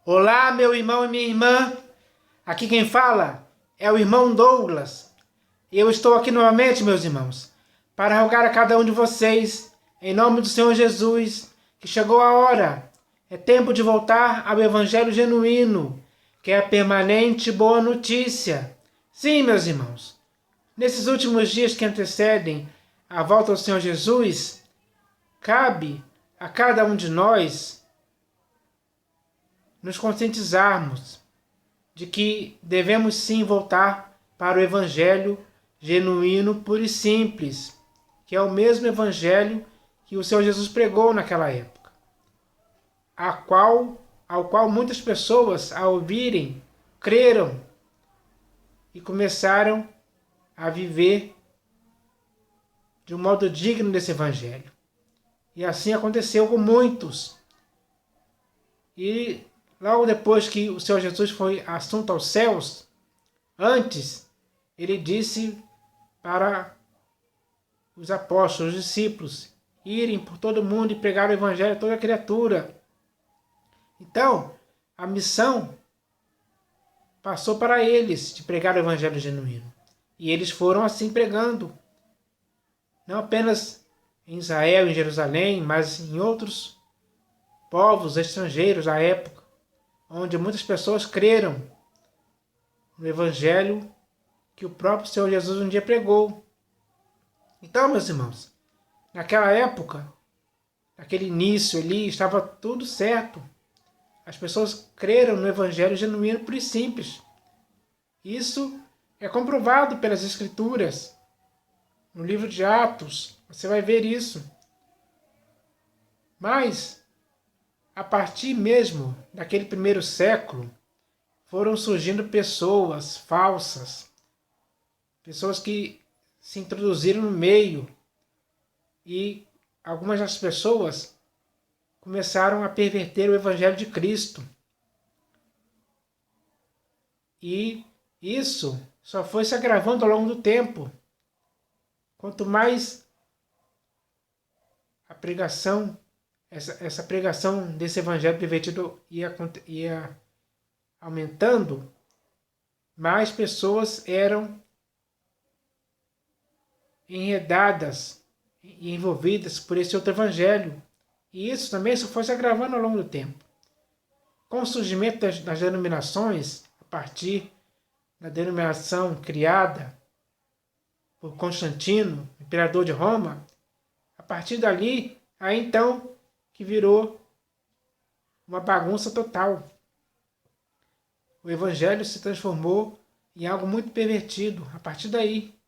Olá, meu irmão e minha irmã. Aqui quem fala é o irmão Douglas. E eu estou aqui novamente, meus irmãos, para rogar a cada um de vocês, em nome do Senhor Jesus, que chegou a hora. É tempo de voltar ao Evangelho genuíno, que é a permanente boa notícia. Sim, meus irmãos, nesses últimos dias que antecedem a volta do Senhor Jesus, cabe a cada um de nós nos conscientizarmos de que devemos sim voltar para o Evangelho genuíno, puro e simples, que é o mesmo Evangelho que o Senhor Jesus pregou naquela época, ao qual muitas pessoas, ao ouvirem, creram e começaram a viver de um modo digno desse Evangelho. E assim aconteceu com muitos. E logo depois que o Senhor Jesus foi assunto aos céus, antes, ele disse para os apóstolos, os discípulos, irem por todo mundo e pregar o Evangelho a toda criatura. Então, a missão passou para eles de pregar o Evangelho genuíno. E eles foram assim pregando, não apenas em Israel, em Jerusalém, mas em outros povos estrangeiros da época, onde muitas pessoas creram no Evangelho que o próprio Senhor Jesus um dia pregou. Então, meus irmãos, naquela época, naquele início ali, estava tudo certo. As pessoas creram no Evangelho genuíno, puro e simples. Isso é comprovado pelas Escrituras. No livro de Atos, você vai ver isso. Mas, a partir mesmo daquele primeiro século, foram surgindo pessoas falsas, pessoas que se introduziram no meio, e algumas das pessoas começaram a perverter o Evangelho de Cristo. E isso só foi se agravando ao longo do tempo. Quanto mais a pregação, essa pregação desse Evangelho pervertido ia aumentando, mais pessoas eram enredadas e envolvidas por esse outro Evangelho. E isso também só foi se agravando ao longo do tempo. Com o surgimento das denominações, a partir da denominação criada por Constantino, imperador de Roma, a partir dali, aí então que virou uma bagunça total. O Evangelho se transformou em algo muito pervertido a partir daí.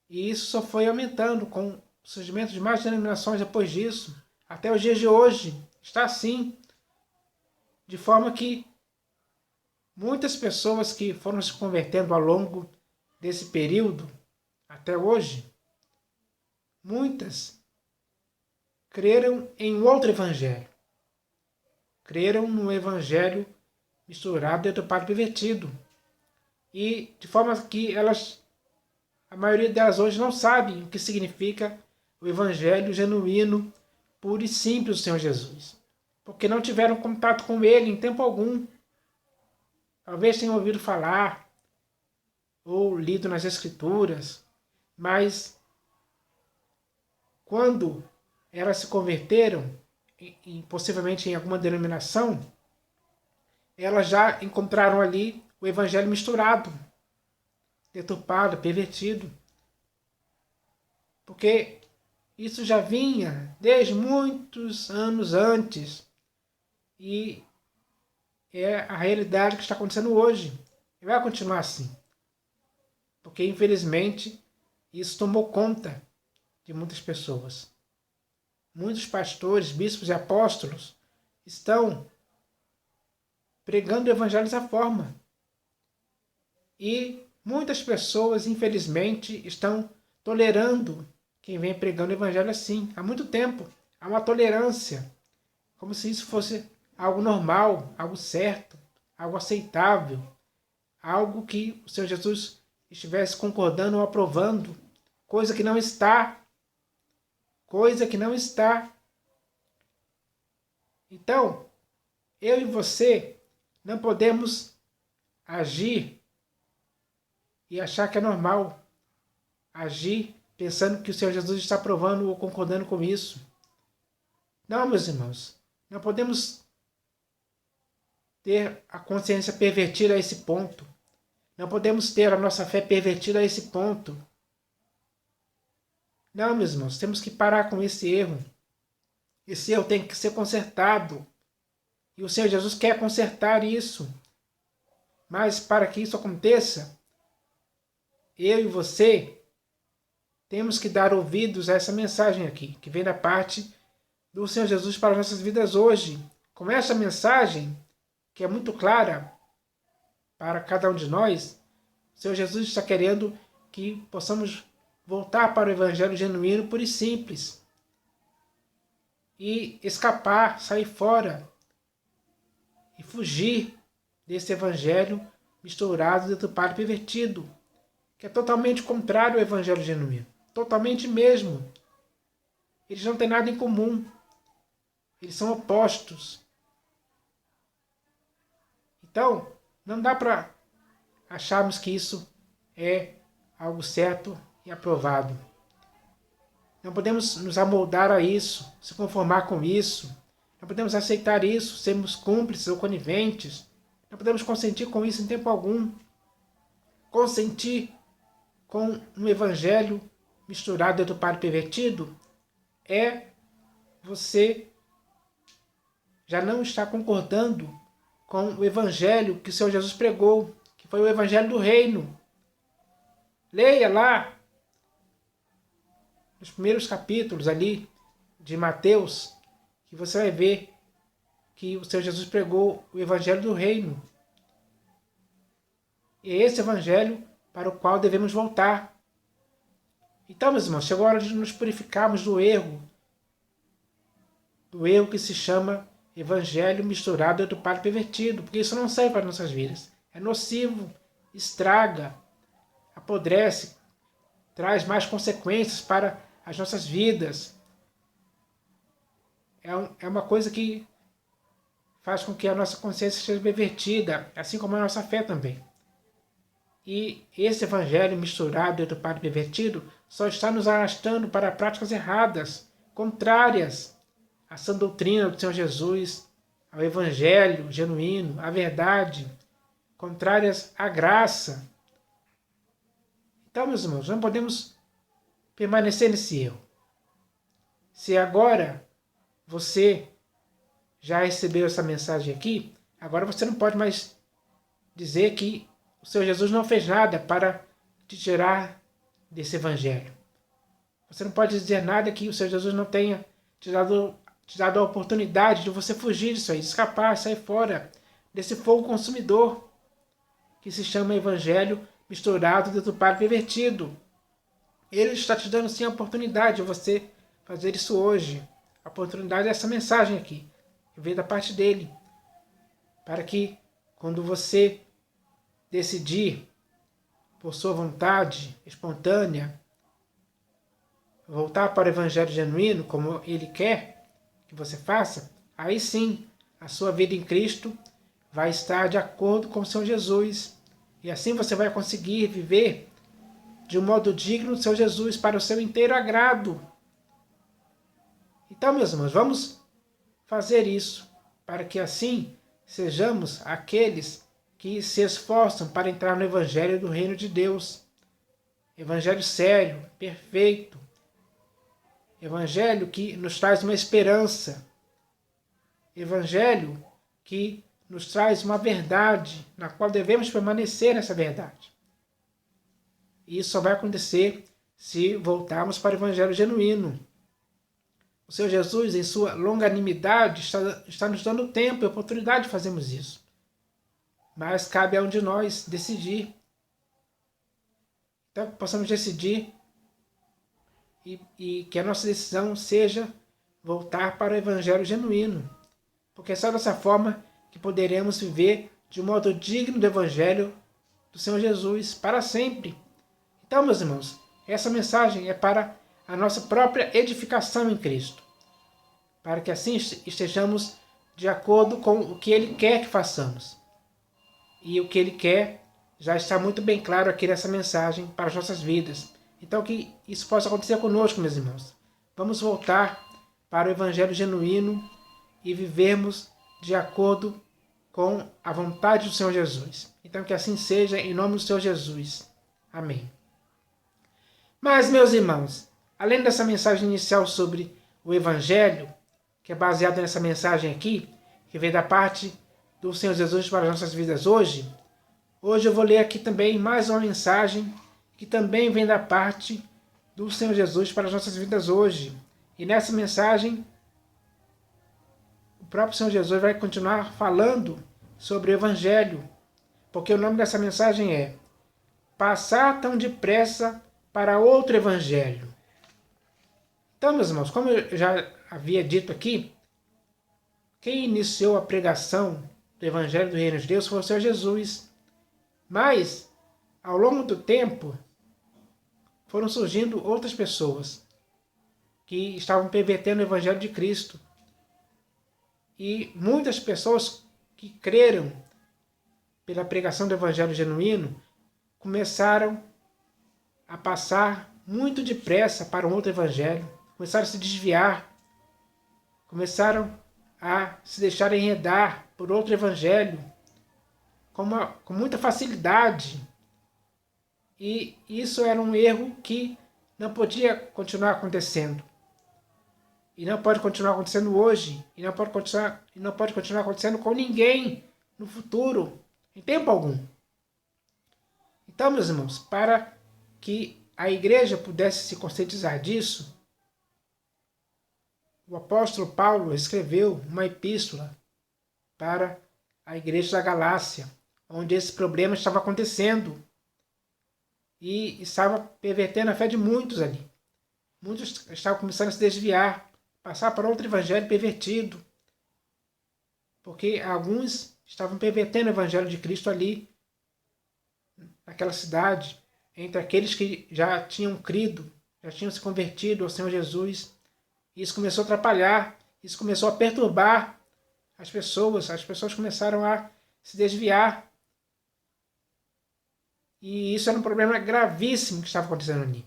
E isso só foi aumentando com o surgimento de mais denominações depois disso. Até os dias de hoje está assim. De forma que muitas pessoas que foram se convertendo ao longo desse período, até hoje, muitas creram em um outro evangelho. Creram no evangelho misturado, deturpado e pervertido. E de forma que a maioria delas hoje não sabe o que significa o evangelho genuíno, puro e simples do Senhor Jesus. Porque não tiveram contato com ele em tempo algum. Talvez tenham ouvido falar ou lido nas Escrituras, mas quando elas se converteram, possivelmente em alguma denominação, elas já encontraram ali o evangelho misturado, deturpado, pervertido. Porque isso já vinha desde muitos anos antes. E é a realidade que está acontecendo hoje. E vai continuar assim. Porque, infelizmente, isso tomou conta de muitas pessoas. Muitos pastores, bispos e apóstolos estão pregando o evangelho dessa forma. E muitas pessoas, infelizmente, estão tolerando quem vem pregando o evangelho assim. Há muito tempo. Há uma tolerância. Como se isso fosse algo normal, algo certo, algo aceitável. Algo que o Senhor Jesus estivesse concordando ou aprovando. Coisa que não está. Coisa que não está. Então, eu e você Não podemos agir e achar que é normal agir pensando que o Senhor Jesus está aprovando ou concordando com isso. Não, meus irmãos, não podemos ter a consciência pervertida a esse ponto. Não podemos ter a nossa fé pervertida a esse ponto. Não, meus irmãos, temos que parar com esse erro. Esse erro tem que ser consertado. E o Senhor Jesus quer consertar isso. Mas para que isso aconteça, eu e você temos que dar ouvidos a essa mensagem aqui, que vem da parte do Senhor Jesus para as nossas vidas hoje. Com essa mensagem, que é muito clara para cada um de nós, o Senhor Jesus está querendo que possamos voltar para o Evangelho genuíno, puro e simples. E escapar, sair fora e fugir desse Evangelho misturado, deturpado e pervertido, que é totalmente contrário ao Evangelho genuíno. Totalmente mesmo. Eles não têm nada em comum. Eles são opostos. Então, não dá para acharmos que isso é algo certo e aprovado. Não podemos nos amoldar a isso, se conformar com isso. Não podemos aceitar isso, sermos cúmplices ou coniventes. Não podemos consentir com isso em tempo algum. Consentir com um evangelho misturado, deturpado e pervertido é você já não estar concordando com o evangelho que o Senhor Jesus pregou, que foi o evangelho do reino. Leia lá nos primeiros capítulos ali de Mateus, que você vai ver que o Senhor Jesus pregou o evangelho do reino. E é esse evangelho para o qual devemos voltar. Então, meus irmãos, chegou a hora de nos purificarmos do erro que se chama evangelho misturado, deturpado e pervertido, porque isso não serve para as nossas vidas. É nocivo, estraga, apodrece, traz mais consequências para as nossas vidas. É uma coisa que faz com que a nossa consciência seja pervertida, assim como a nossa fé também. E esse evangelho misturado, deturpado e pervertido só está nos arrastando para práticas erradas, contrárias à sã doutrina do Senhor Jesus, ao evangelho genuíno, à verdade, contrárias à graça. Então, meus irmãos, não podemos permanecer nesse erro. Se agora você já recebeu essa mensagem aqui, agora você não pode mais dizer que o Senhor Jesus não fez nada para te tirar desse evangelho. Você não pode dizer nada que o Senhor Jesus não tenha te dado a oportunidade de você fugir disso aí, de escapar, sair fora desse fogo consumidor que se chama evangelho misturado, deturpado e pervertido. Ele está te dando sim a oportunidade de você fazer isso hoje. A oportunidade dessa mensagem aqui, que veio da parte dele, para que quando você decidir por sua vontade espontânea voltar para o evangelho genuíno, como ele quer que você faça, aí sim a sua vida em Cristo vai estar de acordo com o Senhor Jesus. E assim você vai conseguir viver de um modo digno do Senhor Jesus para o seu inteiro agrado. Então, meus irmãos, vamos fazer isso para que assim sejamos aqueles que se esforçam para entrar no evangelho do reino de Deus. Evangelho sério, perfeito. Evangelho que nos traz uma esperança. Evangelho que nos traz uma verdade, na qual devemos permanecer nessa verdade. E isso só vai acontecer se voltarmos para o evangelho genuíno. O Senhor Jesus, em sua longanimidade, está nos dando tempo e oportunidade de fazermos isso. Mas cabe a um de nós decidir. Então, que possamos decidir e que a nossa decisão seja voltar para o evangelho genuíno. Porque é só dessa forma que poderemos viver de um modo digno do evangelho do Senhor Jesus para sempre. Então, meus irmãos, essa mensagem é para a nossa própria edificação em Cristo, para que assim estejamos de acordo com o que Ele quer que façamos. E o que Ele quer já está muito bem claro aqui nessa mensagem para as nossas vidas. Então que isso possa acontecer conosco, meus irmãos. Vamos voltar para o Evangelho genuíno e vivermos de acordo com a vontade do Senhor Jesus. Então que assim seja, em nome do Senhor Jesus. Amém. Mas, meus irmãos, além dessa mensagem inicial sobre o Evangelho, que é baseado nessa mensagem aqui, que vem da parte do Senhor Jesus para as nossas vidas hoje, hoje eu vou ler aqui também mais uma mensagem que também vem da parte do Senhor Jesus para as nossas vidas hoje. E nessa mensagem, o próprio Senhor Jesus vai continuar falando sobre o Evangelho, porque o nome dessa mensagem é Passar tão depressa para outro Evangelho. Então, meus irmãos, como eu já havia dito aqui, quem iniciou a pregação do Evangelho do Reino de Deus foi o Senhor Jesus. Mas, ao longo do tempo, foram surgindo outras pessoas que estavam pervertendo o Evangelho de Cristo. E muitas pessoas que creram pela pregação do Evangelho genuíno começaram a passar muito depressa para um outro evangelho, começaram a se desviar, começaram a se deixar enredar por outro evangelho com muita facilidade. E isso era um erro que não podia continuar acontecendo. E não pode continuar acontecendo hoje, e não pode continuar acontecendo com ninguém no futuro, em tempo algum. Então, meus irmãos, para que a igreja pudesse se conscientizar disso, o apóstolo Paulo escreveu uma epístola para a igreja da Galácia, onde esse problema estava acontecendo e estava pervertendo a fé de muitos ali. Muitos estavam começando a se desviar, passar para outro evangelho pervertido, porque alguns estavam pervertendo o evangelho de Cristo ali, naquela cidade, entre aqueles que já tinham crido, já tinham se convertido ao Senhor Jesus. Isso começou a atrapalhar, isso começou a perturbar as pessoas começaram a se desviar. E isso era um problema gravíssimo que estava acontecendo ali.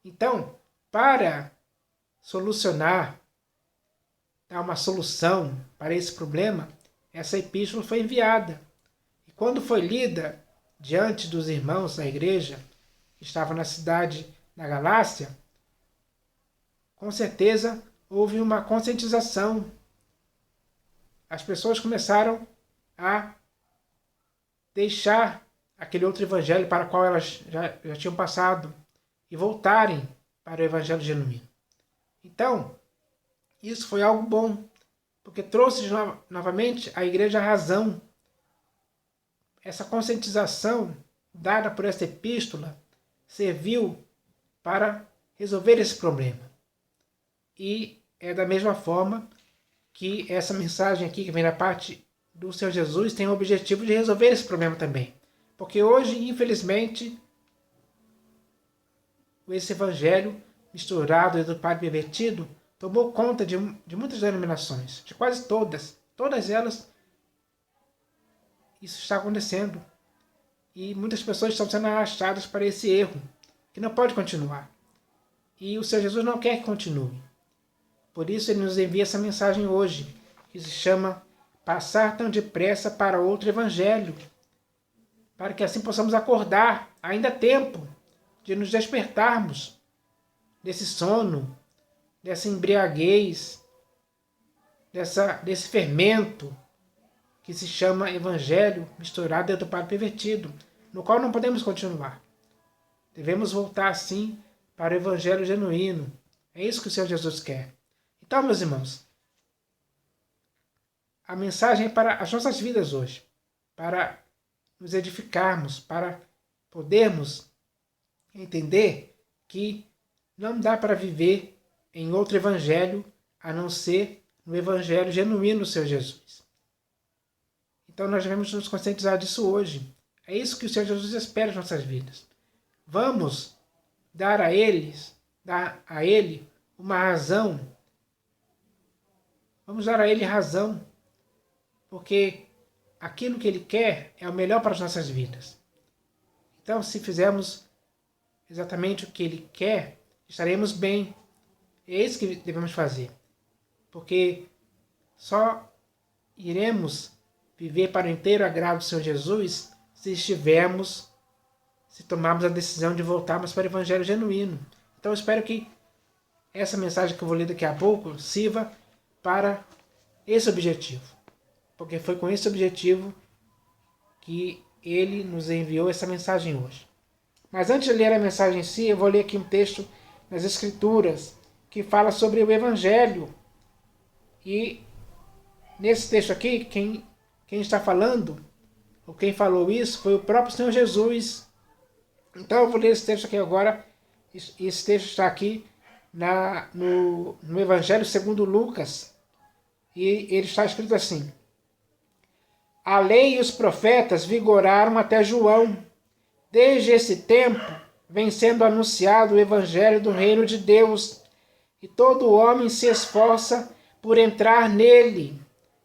Então, para solucionar, dar uma solução para esse problema, essa epístola foi enviada. E quando foi lida diante dos irmãos da igreja, que estavam na cidade da Galácia, com certeza houve uma conscientização. As pessoas começaram a deixar aquele outro evangelho para o qual elas já tinham passado e voltarem para o evangelho genuíno. Então, isso foi algo bom, porque trouxe novamente à igreja a razão. Essa conscientização dada por essa epístola serviu para resolver esse problema. E é da mesma forma que essa mensagem aqui, que vem da parte do Senhor Jesus, tem o objetivo de resolver esse problema também. Porque hoje, infelizmente, esse evangelho misturado e do padre pervertido tomou conta de muitas denominações, de quase todas. Todas elas, isso está acontecendo. E muitas pessoas estão sendo arrastadas para esse erro, que não pode continuar. E o Senhor Jesus não quer que continue. Por isso ele nos envia essa mensagem hoje, que se chama Passar tão depressa para outro evangelho, para que assim possamos acordar, ainda há tempo de nos despertarmos desse sono, dessa embriaguez, desse fermento que se chama evangelho misturado dentro do padre pervertido, no qual não podemos continuar. Devemos voltar assim para o evangelho genuíno. É isso que o Senhor Jesus quer. Então, meus irmãos, a mensagem é para as nossas vidas hoje, para nos edificarmos, para podermos entender que não dá para viver em outro evangelho a não ser no evangelho genuíno do Senhor Jesus. Então nós devemos nos conscientizar disso hoje. É isso que o Senhor Jesus espera das nossas vidas. Vamos dar a Ele uma razão. Vamos dar a Ele razão, porque aquilo que Ele quer é o melhor para as nossas vidas. Então, se fizermos exatamente o que Ele quer, estaremos bem. É isso que devemos fazer. Porque só iremos viver para o inteiro agrado do Senhor Jesus se tomarmos a decisão de voltarmos para o Evangelho genuíno. Então eu espero que essa mensagem que eu vou ler daqui a pouco sirva para esse objetivo. Porque foi com esse objetivo que Ele nos enviou essa mensagem hoje. Mas antes de ler a mensagem em si, eu vou ler aqui um texto nas Escrituras que fala sobre o Evangelho. E nesse texto aqui, quem está falando, ou quem falou isso, foi o próprio Senhor Jesus. Então eu vou ler esse texto aqui agora. Esse texto está aqui no Evangelho segundo Lucas. E ele está escrito assim: a lei e os profetas vigoraram até João. Desde esse tempo vem sendo anunciado o Evangelho do Reino de Deus, e todo homem se esforça por entrar nele.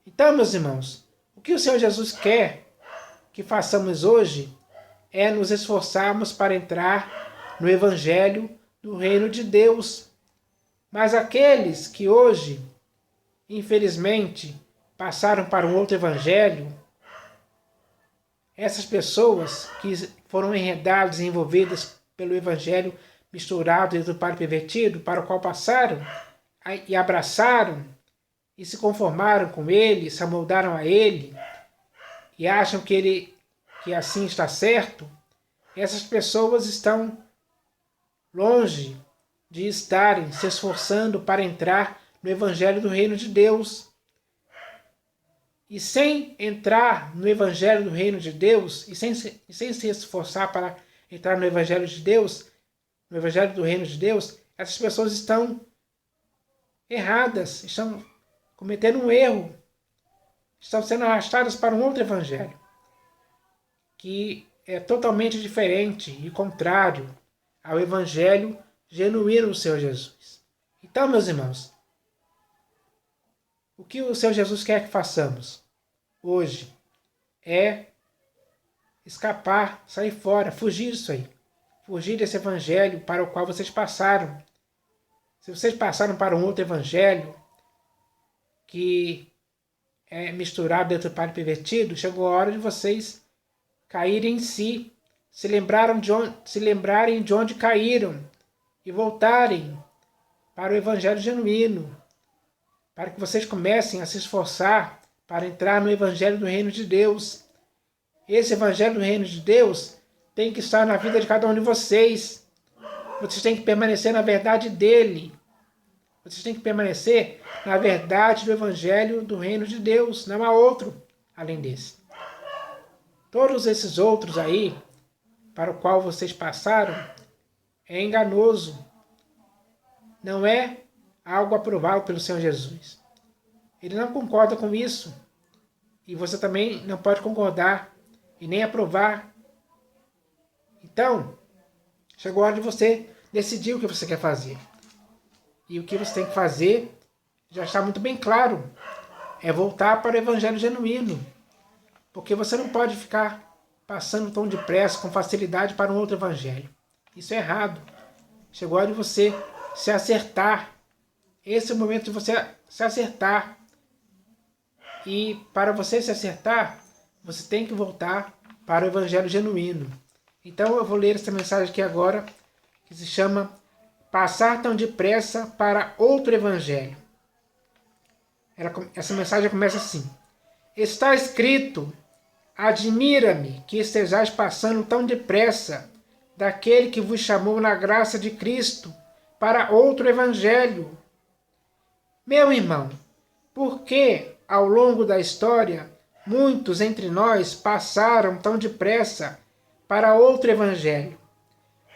Então, meus irmãos, o que o Senhor Jesus quer que façamos hoje é nos esforçarmos para entrar no Evangelho do Reino de Deus. Mas aqueles que hoje, infelizmente, passaram para um outro Evangelho, essas pessoas que foram enredadas e envolvidas pelo Evangelho misturado e do pai pervertido, para o qual passaram e abraçaram e se conformaram com ele, se amoldaram a ele e acham que assim está certo, essas pessoas estão longe de estarem se esforçando para entrar no Evangelho do Reino de Deus. E sem entrar no Evangelho do Reino de Deus, e sem se esforçar para entrar no Evangelho de Deus, no Evangelho do Reino de Deus, essas pessoas estão erradas, estão cometendo um erro, estão sendo arrastadas para um outro Evangelho, que é totalmente diferente e contrário ao Evangelho genuíno do Senhor Jesus. Então, meus irmãos, o que o Senhor Jesus quer que façamos hoje é escapar, sair fora, fugir disso aí. Fugir desse evangelho para o qual vocês passaram. Se vocês passaram para um outro evangelho que é misturado dentro do pai pervertido, chegou a hora de vocês caírem em si, se lembrarem de onde caíram e voltarem para o evangelho genuíno, para que vocês comecem a se esforçar para entrar no Evangelho do Reino de Deus. Esse Evangelho do Reino de Deus tem que estar na vida de cada um de vocês. Vocês têm que permanecer na verdade dele. Vocês têm que permanecer na verdade do Evangelho do Reino de Deus. Não há outro além desse. Todos esses outros aí, para o qual vocês passaram, é enganoso. Não é algo aprovado pelo Senhor Jesus. Ele não concorda com isso. E você também não pode concordar e nem aprovar. Então, chegou a hora de você decidir o que você quer fazer. E o que você tem que fazer já está muito bem claro. É voltar para o Evangelho genuíno. Porque você não pode ficar passando tão depressa, com facilidade, para um outro Evangelho. Isso é errado. Chegou a hora de você se acertar. Esse é o momento de você se acertar. E para você se acertar, você tem que voltar para o Evangelho genuíno. Então eu vou ler essa mensagem aqui agora, que se chama Passar tão depressa para outro Evangelho. Essa mensagem começa assim: está escrito, admira-me que estejais passando tão depressa daquele que vos chamou na graça de Cristo para outro Evangelho. Meu irmão, por que ao longo da história muitos entre nós passaram tão depressa para outro Evangelho?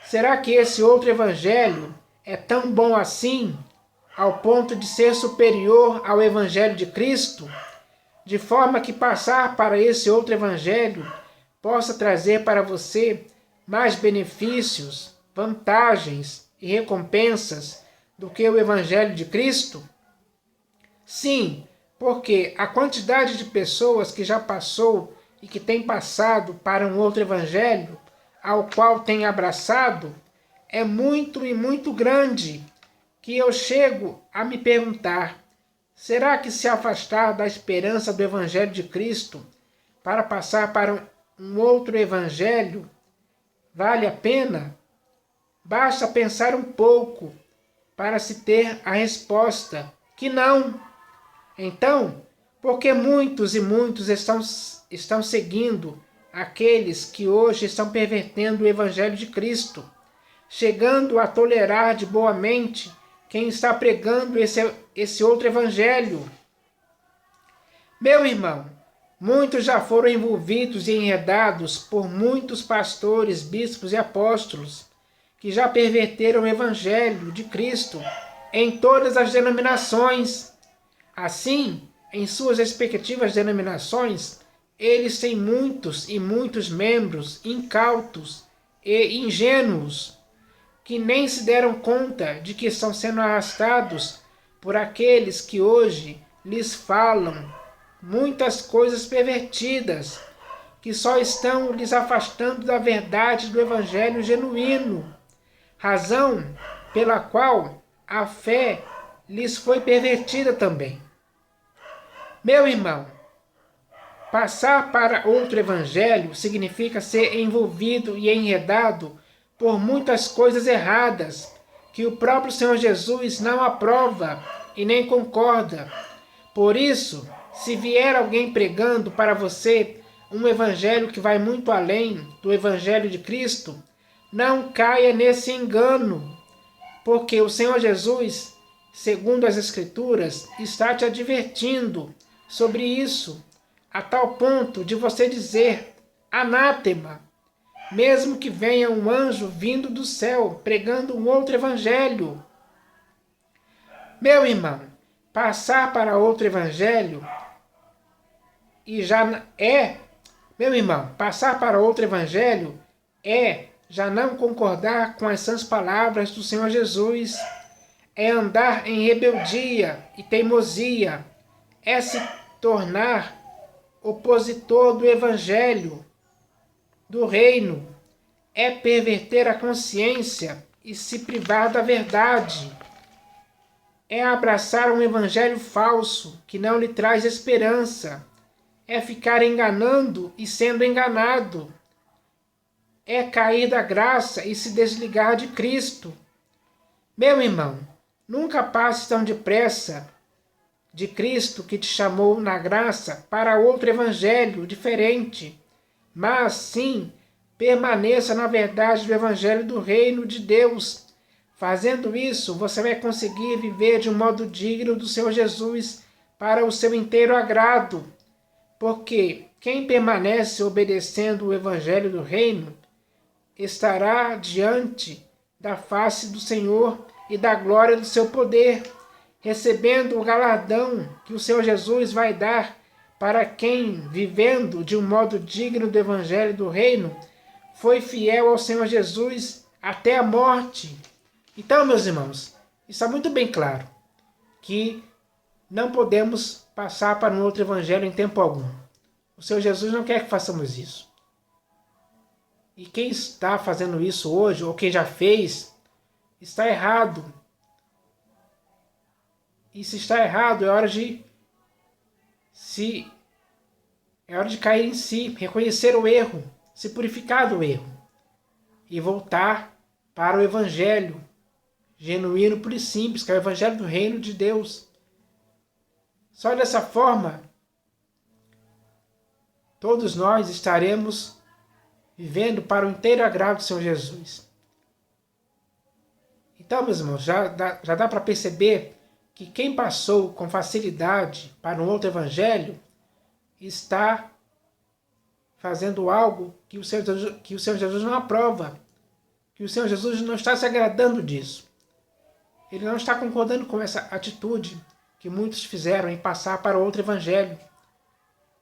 Será que esse outro Evangelho é tão bom assim, ao ponto de ser superior ao Evangelho de Cristo, de forma que passar para esse outro Evangelho possa trazer para você mais benefícios, vantagens e recompensas do que o Evangelho de Cristo? Sim, Porque a quantidade de pessoas que já passou e que tem passado para um outro evangelho, ao qual tem abraçado, é muito e muito grande, que eu chego a me perguntar: será que se afastar da esperança do evangelho de Cristo para passar para um outro evangelho vale a pena? Basta pensar um pouco para se ter a resposta que não. Então, porque muitos e muitos estão seguindo aqueles que hoje estão pervertendo o evangelho de Cristo, chegando a tolerar de boa mente quem está pregando esse outro evangelho? Meu irmão, muitos já foram envolvidos e enredados por muitos pastores, bispos e apóstolos que já perverteram o evangelho de Cristo em todas as denominações. Assim, em suas respectivas denominações, eles têm muitos e muitos membros incautos e ingênuos, que nem se deram conta de que estão sendo arrastados por aqueles que hoje lhes falam muitas coisas pervertidas, que só estão lhes afastando da verdade do evangelho genuíno, razão pela qual a fé lhes foi pervertida também. Meu irmão, passar para outro evangelho significa ser envolvido e enredado por muitas coisas erradas que o próprio Senhor Jesus não aprova e nem concorda. Por isso, se vier alguém pregando para você um evangelho que vai muito além do evangelho de Cristo, não caia nesse engano, porque o Senhor Jesus, segundo as Escrituras, está te advertindo sobre isso, a tal ponto de você dizer: anátema, mesmo que venha um anjo vindo do céu pregando um outro evangelho. Meu irmão, passar para outro evangelho passar para outro evangelho é já não concordar com as sãs palavras do Senhor Jesus, é andar em rebeldia e teimosia, é se tornar opositor do evangelho, do reino, é perverter a consciência e se privar da verdade, é abraçar um evangelho falso que não lhe traz esperança, é ficar enganando e sendo enganado, é cair da graça e se desligar de Cristo. Meu irmão, nunca passe tão depressa de Cristo que te chamou na graça para outro evangelho diferente, mas sim permaneça na verdade do evangelho do reino de Deus. Fazendo isso, você vai conseguir viver de um modo digno do Senhor Jesus para o seu inteiro agrado, porque quem permanece obedecendo o evangelho do reino estará diante da face do Senhor e da glória do seu poder, recebendo o galardão que o Senhor Jesus vai dar para quem, vivendo de um modo digno do evangelho do reino, foi fiel ao Senhor Jesus até a morte. Então, meus irmãos, está muito bem claro que não podemos passar para um outro evangelho em tempo algum. O Senhor Jesus não quer que façamos isso. E quem está fazendo isso hoje, ou quem já fez, está errado. E se está errado, é hora de cair em si, reconhecer o erro, se purificar do erro e voltar para o evangelho genuíno, puro e simples, que é o evangelho do reino de Deus. Só dessa forma, todos nós estaremos vivendo para o inteiro agrado do Senhor Jesus. Então, meus irmãos, já dá para perceber que quem passou com facilidade para um outro evangelho está fazendo algo que o Senhor Jesus não aprova, que o Senhor Jesus não está se agradando disso. Ele não está concordando com essa atitude que muitos fizeram em passar para outro evangelho,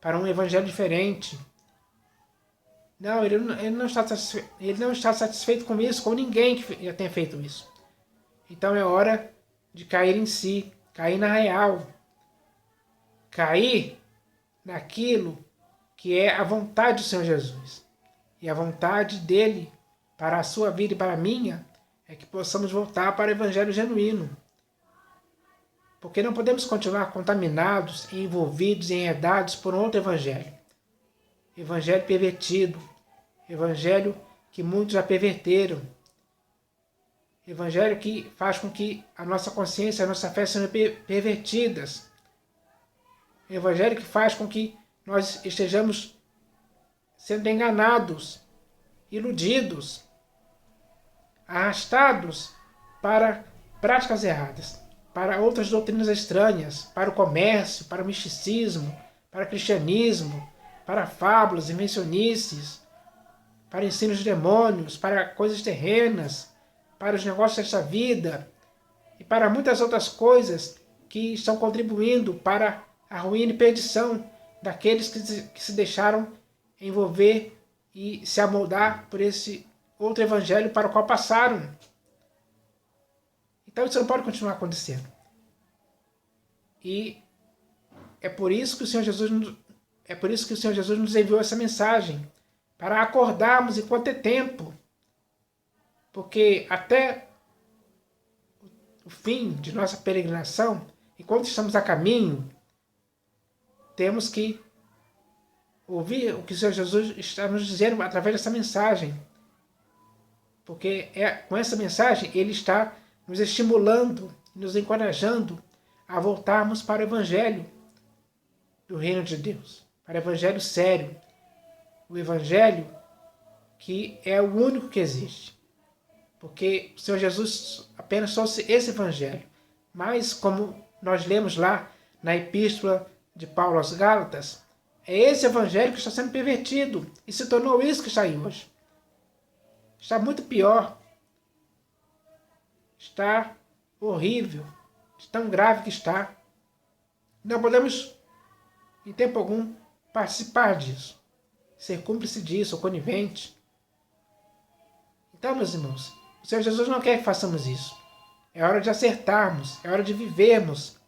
para um evangelho diferente. Não, ele não está satisfeito com isso, com ninguém que já tenha feito isso. Então é hora de cair em si, cair na real. cair naquilo que é a vontade do Senhor Jesus. E a vontade dele para a sua vida e para a minha é que possamos voltar para o Evangelho genuíno. Porque não podemos continuar contaminados, envolvidos e enredados por um outro Evangelho. Evangelho pervertido. Evangelho que muitos já perverteram. Evangelho que faz com que a nossa consciência, a nossa fé sejam pervertidas. Evangelho que faz com que nós estejamos sendo enganados, iludidos, arrastados para práticas erradas, para outras doutrinas estranhas, para o comércio, para o misticismo, para o cristianismo, para fábulas, invencionices, para ensinos de demônios, para coisas terrenas, para os negócios desta vida e para muitas outras coisas que estão contribuindo para a ruína e perdição daqueles que se deixaram envolver e se amoldar por esse outro evangelho para o qual passaram. Então isso não pode continuar acontecendo. E é por isso que o Senhor Jesus nos enviou essa mensagem, para acordarmos enquanto é tempo. Porque até o fim de nossa peregrinação, enquanto estamos a caminho, temos que ouvir o que o Senhor Jesus está nos dizendo através dessa mensagem. Porque com essa mensagem ele está nos estimulando, nos encorajando a voltarmos para o Evangelho do Reino de Deus, para o Evangelho sério, o Evangelho que é o único que existe. Porque o Senhor Jesus apenas trouxe esse Evangelho. Mas, como nós lemos lá na Epístola de Paulo aos Gálatas, é esse Evangelho que está sendo pervertido e se tornou isso que está aí hoje. Está muito pior. Está horrível. Tão grave que está. Não podemos, em tempo algum, participar disso. Ser cúmplice disso, ou conivente. Então, meus irmãos, o Senhor Jesus não quer que façamos isso. É hora de acertarmos, é hora de vivermos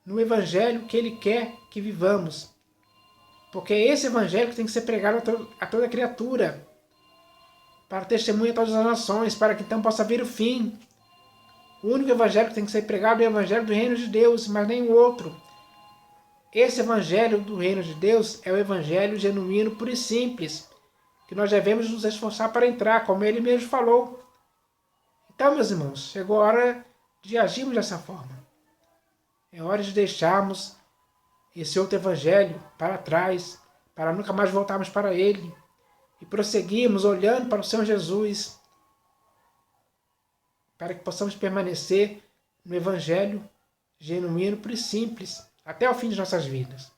no Evangelho que Ele quer que vivamos. Porque é esse Evangelho que tem que ser pregado a toda criatura, para testemunhar a todas as nações, para que então possa vir o fim. O único Evangelho que tem que ser pregado é o Evangelho do Reino de Deus, mas nenhum outro. Esse Evangelho do Reino de Deus é o Evangelho genuíno, puro e simples, que nós devemos nos esforçar para entrar, como Ele mesmo falou. Então, meus irmãos, chegou a hora de agirmos dessa forma. É hora de deixarmos esse outro Evangelho para trás, para nunca mais voltarmos para ele, e prosseguirmos olhando para o Senhor Jesus, para que possamos permanecer no Evangelho genuíno, puro e simples, até o fim de nossas vidas,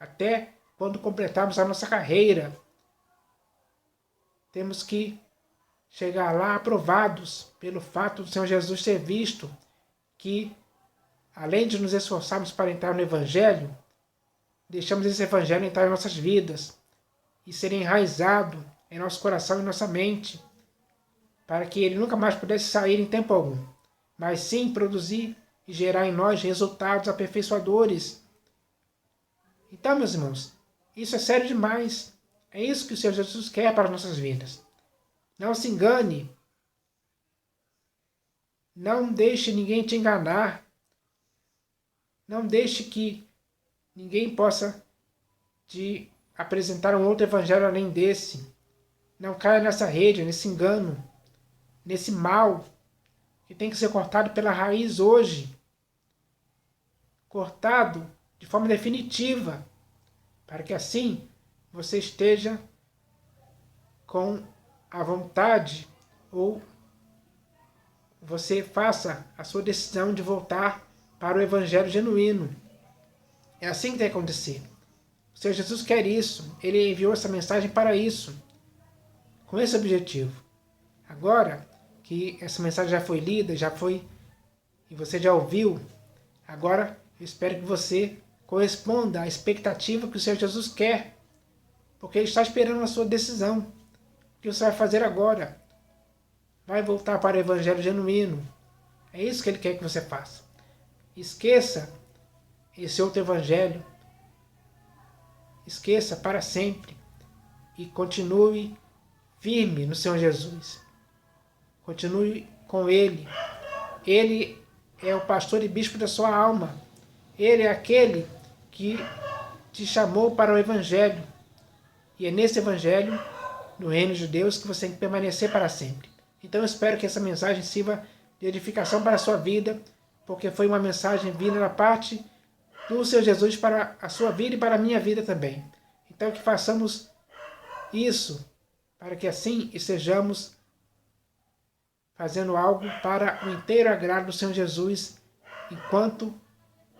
até quando completarmos a nossa carreira. Temos que chegar lá aprovados pelo fato do Senhor Jesus ter visto que, além de nos esforçarmos para entrar no Evangelho, deixamos esse Evangelho entrar em nossas vidas e ser enraizado em nosso coração e nossa mente, para que ele nunca mais pudesse sair em tempo algum, mas sim produzir e gerar em nós resultados aperfeiçoadores. Então, meus irmãos, isso é sério demais. É isso que o Senhor Jesus quer para as nossas vidas. Não se engane. Não deixe ninguém te enganar. Não deixe que ninguém possa te apresentar um outro evangelho além desse. Não caia nessa rede, nesse engano, nesse mal, que tem que ser cortado pela raiz hoje. Cortado de forma definitiva, para que assim você esteja com a vontade, ou você faça a sua decisão de voltar para o Evangelho genuíno. É assim que tem que acontecer. O Senhor Jesus quer isso. Ele enviou essa mensagem para isso, com esse objetivo. Agora que essa mensagem já foi lida, e você já ouviu, agora eu espero que você corresponda à expectativa que o Senhor Jesus quer, porque Ele está esperando a sua decisão. O que você vai fazer agora? Vai voltar para o Evangelho genuíno. É isso que Ele quer que você faça. Esqueça esse outro evangelho, esqueça para sempre e continue firme no Senhor Jesus. Continue com Ele. Ele é o pastor e bispo da sua alma. Ele é aquele que te chamou para o evangelho. E é nesse evangelho, no reino de Deus, que você tem que permanecer para sempre. Então eu espero que essa mensagem sirva de edificação para a sua vida, porque foi uma mensagem vinda da parte do Senhor Jesus para a sua vida e para a minha vida também. Então que façamos isso, para que assim estejamos fazendo algo para o inteiro agrado do Senhor Jesus, enquanto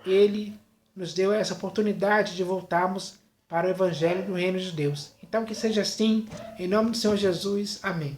Ele nos deu essa oportunidade de voltarmos para o Evangelho do Reino de Deus. Então que seja assim, em nome do Senhor Jesus. Amém.